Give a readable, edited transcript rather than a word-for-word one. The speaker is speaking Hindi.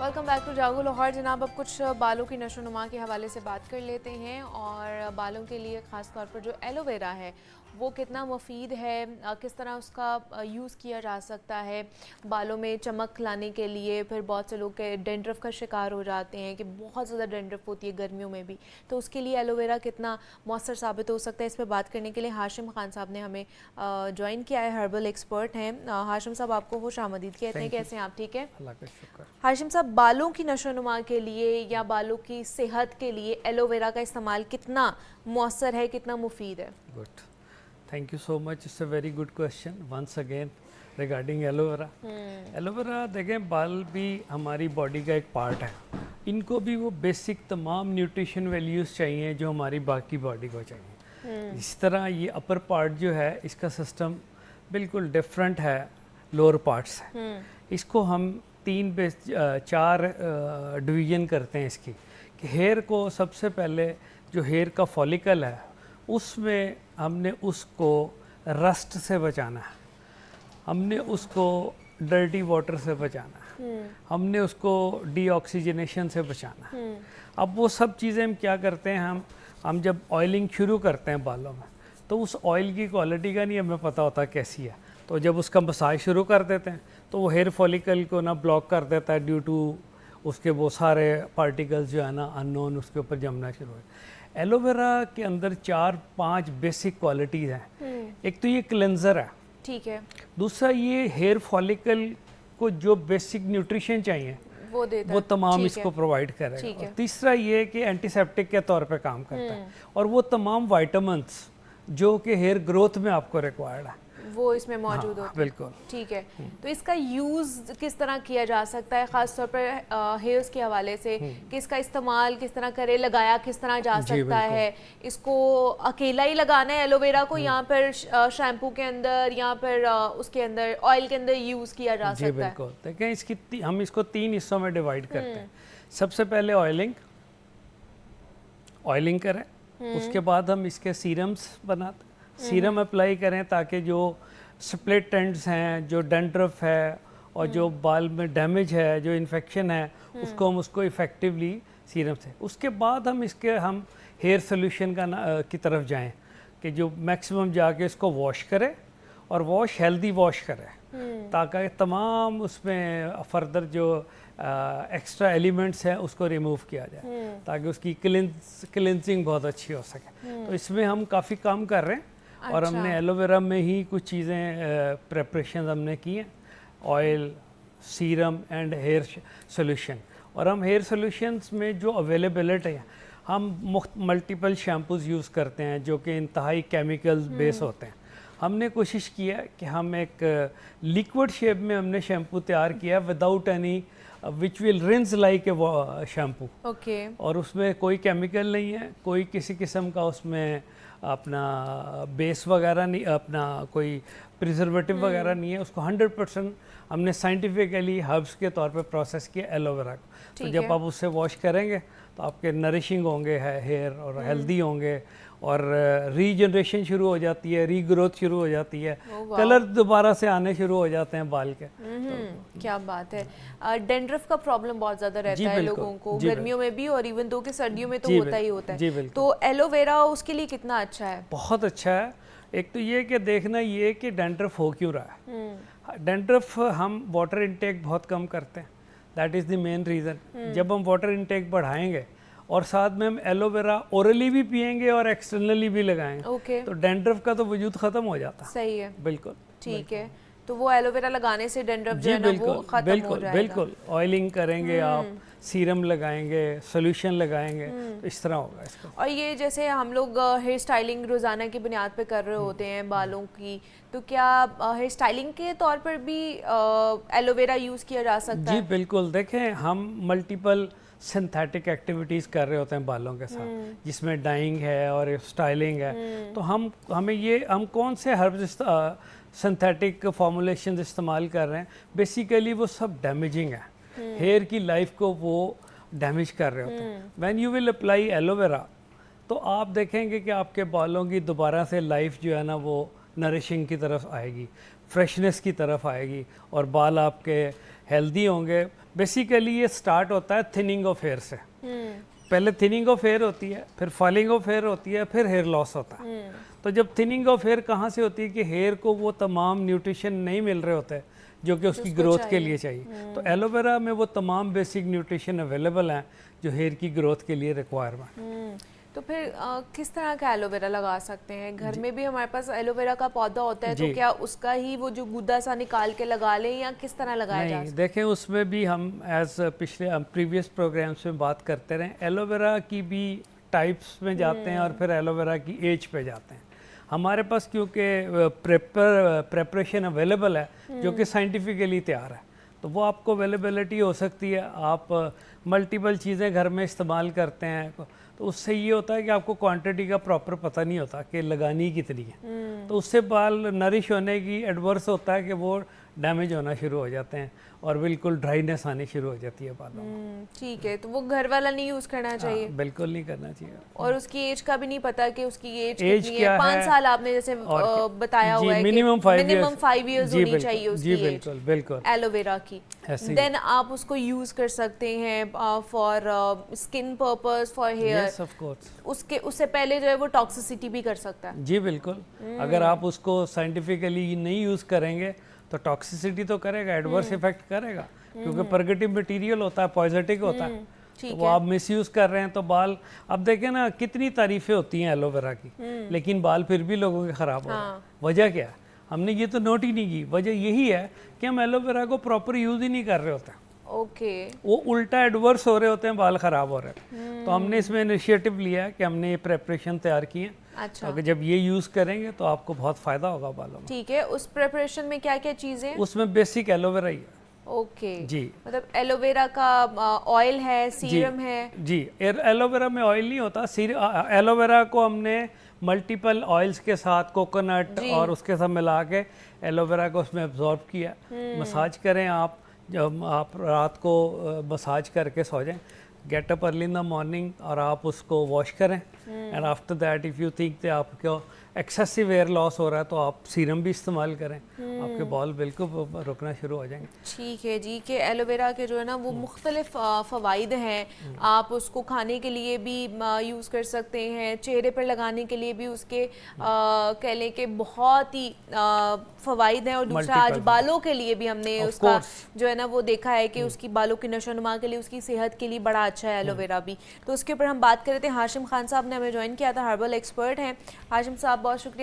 वेलकम बैक टू जागो लाहौर। जनाब, अब कुछ बालों की नशोनुमा के हवाले से बात कर लेते हैं और बालों के लिए ख़ास तौर पर जो एलोवेरा है वो कितना मुफीद है, किस तरह उसका यूज़ किया जा सकता है बालों में चमक लाने के लिए। फिर बहुत से लोग डेंड्रफ का शिकार हो जाते हैं कि बहुत ज़्यादा डेंड्रफ होती है गर्मियों में भी, तो उसके लिए एलोवेरा कितना मौसर साबित हो सकता है। इस पर बात करने के लिए हाशिम खान साहब ने हमें ज्वाइन किया है, हर्बल एक्सपर्ट हैं। हाशिम साहब, आपको खुश आमदीद कहते हैं। कैसे हैं आप? ठीक है, अल्लाह का शुक्र। हाशिम साहब, बालों की नशोनुमा के लिए या बालों की सेहत के लिए एलोवेरा का इस्तेमाल कितना मौसर है, कितना मुफीद है? Good, thank you so much. It's a very good question once again regarding aloe vera. Aloe vera देखें, बाल भी हमारी बॉडी का एक पार्ट है। इनको भी वो बेसिक तमाम न्यूट्रिशन वैल्यूज़ चाहिए जो हमारी बाकी बॉडी को चाहिए। इस तरह ये अपर पार्ट जो है इसका सिस्टम बिल्कुल डिफरेंट है लोअर पार्ट से। इसको हम चार डिवीज़न करते हैं इसकी कि हेयर को सबसे पहले जो हेयर का फॉलिकल है उसमें हमने उसको रस्ट से बचाना है, हमने उसको डर्टी वाटर से बचाना है, हमने उसको डीऑक्सीजनेशन से बचाना है। अब वो सब चीज़ें हम क्या करते हैं, हम जब ऑयलिंग शुरू करते हैं बालों में तो उस ऑयल की क्वालिटी का नहीं हमें पता होता कैसी है, तो जब उसका मसाज शुरू कर देते हैं तो वो हेयर फॉलिकल को ना ब्लॉक कर देता है ड्यू टू उसके वो सारे पार्टिकल्स जो है ना अननोन उसके ऊपर जमना शुरू हो। एलोवेरा के अंदर 4-5 बेसिक क्वालिटीज़ हैं। एक तो ये क्लेंजर है, ठीक है। दूसरा ये हेयर फॉलिकल को जो बेसिक न्यूट्रिशन चाहिए वो तमाम इसको प्रोवाइड करेगा। और तीसरा ये कि एंटीसेप्टिक के तौर पे काम करता है और वो तमाम विटामिन्स जो कि हेयर ग्रोथ में आपको रिक्वायर्ड है वो इसमें मौजूद होता है। बिल्कुल, ठीक है। तो इसका यूज़ किस तरह किया जा सकता है, ख़ास तौर पर हेयर्स के हवाले से कि इसका इस्तेमाल किस तरह करे, लगाया किस तरह जा सकता है? इसको अकेला ही लगाना है एलोवेरा को, यहाँ पर शैम्पू के अंदर या फिर उसके अंदर ऑयल के अंदर यूज़ किया जा सकता है? बिल्कुल, देखें हम इसको 3 हिस्सों में डिवाइड करते हैं। सबसे पहले ऑयलिंग करें, उसके बाद हम इसके सीरम्स बनाते हैं। सीरम अप्लाई करें ताकि जो स्प्लिट एंड्स हैं, जो डेंड्रफ है और जो बाल में डैमेज है, जो इन्फेक्शन है उसको हम उसको इफ़ेक्टिवली सीरम से। उसके बाद हम हेयर सोल्यूशन की तरफ जाएं कि जो मैक्सिमम जाके इसको वॉश करें और हेल्दी वॉश करें ताकि तमाम उसमें फर्दर जो एक्स्ट्रा एलिमेंट्स हैं उसको रिमूव किया जाए ताकि उसकी क्लिनजिंग बहुत अच्छी हो सके। तो इसमें हम काफ़ी काम कर रहे हैं। अच्छा। और हमने एलोवेरा में ही कुछ चीज़ें प्रेपरेशन हमने की हैं, oil, serum and hair solution. और हम हेयर सोल्यूशंस में जो अवेलेबिलिटी है, हम मल्टीपल शैम्पूज़ यूज़ करते हैं जो कि इंतहाई केमिकल्स बेस होते हैं। हमने कोशिश किया कि हम एक लिक्विड शेप में हमने शैम्पू तैयार किया without any which will rinse like a shampoo. Okay. और उसमें कोई केमिकल नहीं है, कोई किसी किस्म का उसमें अपना बेस वगैरह नहीं, अपना कोई प्रिजर्वेटिव वगैरह नहीं है। उसको 100% हमने साइंटिफिकली हर्ब्स के तौर पे प्रोसेस किया एलोवेरा को। तो जब आप उससे वॉश करेंगे तो आपके नरिशिंग होंगे हेयर और हेल्दी होंगे और रीजनरेशन शुरू हो जाती है, रीग्रोथ शुरू हो जाती है, कलर दोबारा से आने शुरू हो जाते हैं बाल के। तो क्या बात है। डेंड्रफ का प्रॉब्लम बहुत ज़्यादा रहता है लोगों को गर्मियों में भी, और इवन दो कि सर्दियों में तो होता ही होता है। तो एलोवेरा उसके लिए कितना अच्छा है? बहुत अच्छा है। एक तो ये कि देखना ये कि डेंड्रफ हो क्यों रहा है। डेंड्रफ हम वाटर इनटेक बहुत कम करते हैं, that is the main reason. जब हम वाटर इनटेक बढ़ाएंगे और साथ में हम एलोवेरा ओरली भी पिएंगे और एक्सटर्नली भी लगाएंगे तो डेंड्रफ का तो वजूद ख़त्म हो जाता है। सही है, बिल्कुल, ठीक है। तो वो एलोवेरा लगाने से डेंड्रफ जो है ना वो खत्म हो जाएगा। बिल्कुल, ऑयलिंग करेंगे आप, सीरम लगाएंगे, सोल्यूशन लगाएंगे, तो इस तरह होगा इसका। और ये जैसे हम लोग हेयर स्टाइलिंग रोज़ाना की बुनियाद पे कर रहे होते हैं बालों की, तो क्या हेयर स्टाइलिंग के तौर पर भी एलोवेरा यूज़ किया जा सकता है? जी बिल्कुल, देखें हम मल्टीपल सिंथेटिक एक्टिविटीज़ कर रहे होते हैं बालों के साथ जिसमें डाइंग है और स्टाइलिंग है। तो हम कौन से हर्ब्स सिंथेटिक फॉर्मुलेशन इस्तेमाल कर रहे हैं, बेसिकली वो सब डैमेजिंग है, हेयर की लाइफ को वो डैमेज कर रहे होते हैं। When you will apply aloe vera तो आप देखेंगे कि आपके बालों की दोबारा से लाइफ जो है ना वो नरिशिंग की तरफ आएगी, फ्रेशनेस की तरफ आएगी और बाल आपके हेल्दी होंगे। बेसिकली ये स्टार्ट होता है थिनिंग ऑफ हेयर से। पहले थिनिंग ऑफ हेयर होती है, फिर फॉलिंग ऑफ हेयर होती है, फिर हेयर लॉस होता है। तो जब थिनिंग ऑफ हेयर कहाँ से होती है कि हेयर को वो तमाम न्यूट्रिशन नहीं मिल रहे होते जो कि उसकी ग्रोथ के लिए चाहिए। तो एलोवेरा में वो तमाम बेसिक न्यूट्रिशन अवेलेबल हैं जो हेयर की ग्रोथ के लिए रिक्वायरमेंट। तो फिर किस तरह का एलोवेरा लगा सकते हैं? घर में भी हमारे पास एलोवेरा का पौधा होता है, तो क्या उसका ही वो जो गुद्दा सा निकाल के लगा लें या किस तरह लगाया जा सकता है? देखें, उसमें भी हम प्रीवियस प्रोग्राम्स में बात करते रहे, एलोवेरा की भी टाइप्स में जाते हैं और फिर एलोवेरा की एज पे जाते हैं। हमारे पास क्योंकि प्रेपरेशन अवेलेबल है जो कि साइंटिफिकली तैयार है, तो वो आपको अवेलेबिलिटी हो सकती है। आप मल्टीपल चीज़ें घर में इस्तेमाल करते हैं, तो उससे ये होता है कि आपको क्वांटिटी का प्रॉपर पता नहीं होता कि लगानी कितनी है। तो उससे बाल नरिश होने की एडवर्स होता है कि वो डैमेज होना शुरू हो जाते हैं और बिल्कुल ड्राइनेस आनी शुरू हो जाती है बालों में। ठीक है, तो वो घर वाला नहीं यूज़ करना चाहिए? बिल्कुल नहीं करना चाहिए। और उसकी एज का भी नहीं पता कि उसकी एज कितनी है? 5 साल आपने जैसे बताया हुआ है, मिनिमम 5 इयर्स होनी चाहिए उसकी एज। बिल्कुल बिल्कुल एलोवेरा की। देन आप उसको यूज़ कर सकते हैं for skin purpose, for hair. Yes of course. उससे पहले जो है वो टॉक्सिसिटी भी कर सकता है। जी बिल्कुल। अगर आप उसको साइंटिफिकली नहीं यूज़ करेंगे तो टॉक्सिसिटी तो करेगा, एडवर्स इफेक्ट करेगा, क्योंकि परगेटिव मटीरियल होता है, पॉइजेटिक होता है। तो वो आप मिसयूज कर रहे हैं तो बाल, अब देखें ना कितनी तारीफें होती हैं एलोवेरा की, लेकिन बाल फिर भी लोगों के ख़राब हो रहे हैं। वजह क्या है? हमने ये तो नोट ही नहीं की। वजह यही है कि हम एलोवेरा को प्रॉपर यूज़ ही नहीं कर रहे होते। वो उल्टा एडवर्स हो रहे होते हैं, बाल ख़राब हो रहे हैं। तो हमने इसमें इनिशिएटिव लिया है कि हमने ये प्रेपरेशन तैयार की है। अच्छा। अगर जब ये यूज़ करेंगे तो आपको बहुत फ़ायदा होगा बालों में। ठीक है, उस प्रिपरेशन में क्या क्या चीज़ें हैं? उसमें बेसिक एलोवेरा ही है। ओके जी, मतलब एलोवेरा का ऑयल है, सीरम है? जी, एलोवेरा में ऑयल नहीं होता। एलोवेरा को हमने मल्टीपल ऑयल्स के साथ, कोकोनट और उसके साथ मिला के एलोवेरा को उसमें एब्जॉर्ब किया। मसाज करें आप, जब आप रात को मसाज करके सो जाएं, get up early in the morning और आप उसको वॉश करें। And after that if you think कि आपको एक्सेसिव एयर लॉस हो रहा है तो आप सीरम भी इस्तेमाल करें, आपके बाल बिल्कुल रुकना शुरू हो जाएंगे। ठीक है जी, कि एलोवेरा के जो है ना वो मुख्तलिफ फ़वाइद हैं। आप उसको खाने के लिए भी यूज़ कर सकते हैं, चेहरे पर लगाने के लिए भी उसके कह लें कि बहुत ही फ़वाइद हैं। और दूसरा आज बालों के लिए भी हमने उसका जो है ना वो देखा है कि उसकी बालों की नशोनुमा के लिए, उसकी सेहत के लिए बड़ा अच्छा है एलोवेरा भी। तो उसके ऊपर हम बात कर रहे थे। हाशिम खान साहब ने हमें ज्वाइन किया था, हर्बल एक्सपर्ट हैं। हाशिम साहब बहुत शुक्रिया